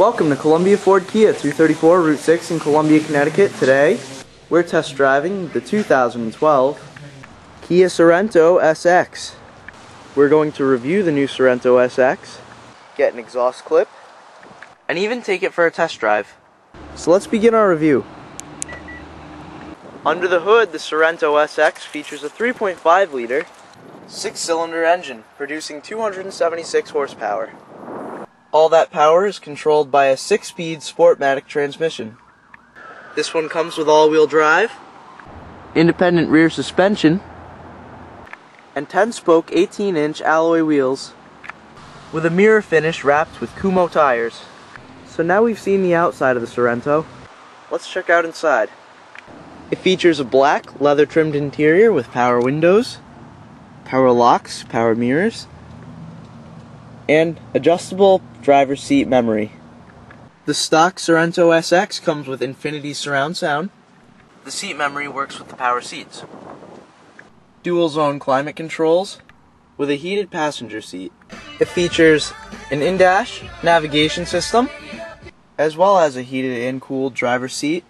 Welcome to Columbia Ford Kia, 234 Route 6 in Columbia, Connecticut. Today, we're test driving the 2012 Kia Sorento SX. We're going to review the new Sorento SX, get an exhaust clip, and even take it for a test drive. So let's begin our review. Under the hood, the Sorento SX features a 3.5-liter, 6-cylinder engine, producing 276 horsepower. All that power is controlled by a 6-speed Sportmatic transmission. This one comes with all-wheel drive, independent rear suspension, and 10-spoke 18-inch alloy wheels with a mirror finish wrapped with Kumho tires. So now we've seen the outside of the Sorento, let's check out inside. It features a black leather-trimmed interior with power windows, power locks, power mirrors, and adjustable driver's seat memory. The stock Sorento SX comes with Infinity surround sound. The seat memory works with the power seats. Dual zone climate controls with a heated passenger seat. It features an in-dash navigation system as well as a heated and cooled driver's seat,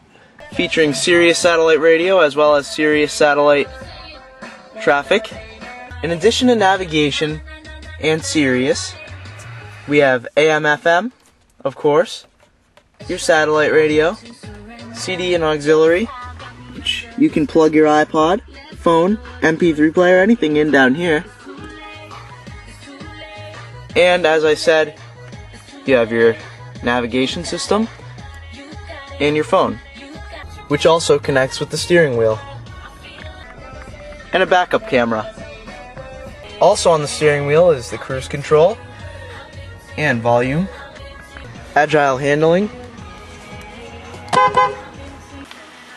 featuring Sirius satellite radio as well as Sirius satellite traffic. In addition to navigation and Sirius, we have AM/FM, of course, your satellite radio, CD and auxiliary, which you can plug your iPod, phone, MP3 player, anything in down here. And as I said, you have your navigation system and your phone, which also connects with the steering wheel, and a backup camera. Also on the steering wheel is the cruise control and volume, agile handling,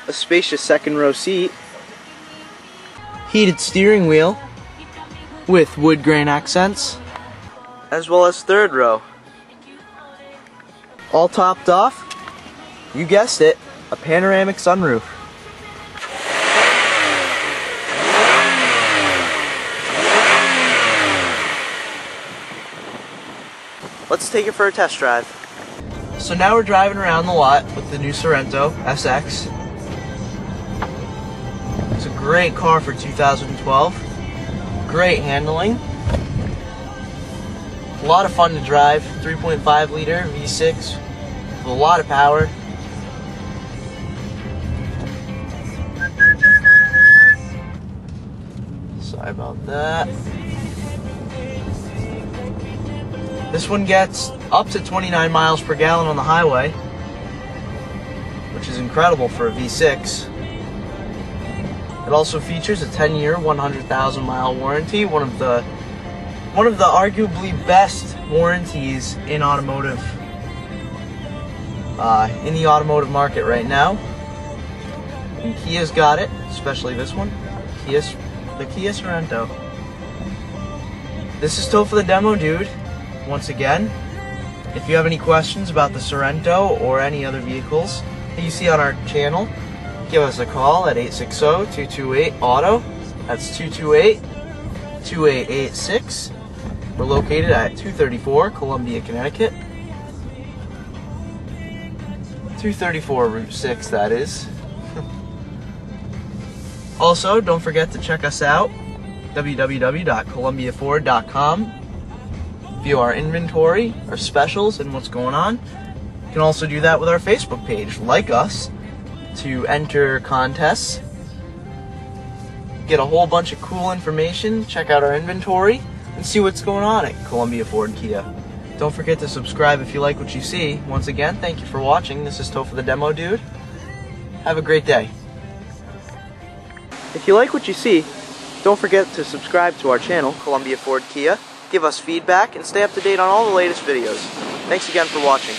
a spacious second row seat, heated steering wheel with wood grain accents, as well as third row. All topped off, you guessed it, a panoramic sunroof. Let's take it for a test drive. So now we're driving around the lot with the new Sorento SX. It's a great car for 2012. Great handling. A lot of fun to drive. 3.5-liter V6 with a lot of power. Sorry about that. This one gets up to 29 miles per gallon on the highway, which is incredible for a V6. It also features a 10-year, 100,000-mile warranty, one of the arguably best warranties in automotive, in the automotive market right now. And Kia's got it, especially this one, the Kia Sorento. This is Toe for the Demo, dude. Once again, if you have any questions about the Sorento or any other vehicles that you see on our channel, give us a call at 860-228-AUTO. That's 228-2886. We're located at 234 Columbia, Connecticut. 234 Route 6, that is. Also, don't forget to check us out, www.columbiaford.com. View our inventory, our specials, and what's going on. You can also do that with our Facebook page. Like us to enter contests, get a whole bunch of cool information, check out our inventory, and see what's going on at Columbia Ford Kia. Don't forget to subscribe if you like what you see. Once again, thank you for watching. This is Toe for the Demo, dude. Have a great day. If you like what you see, don't forget to subscribe to our channel, Columbia Ford Kia. Give us feedback and stay up to date on all the latest videos. Thanks again for watching.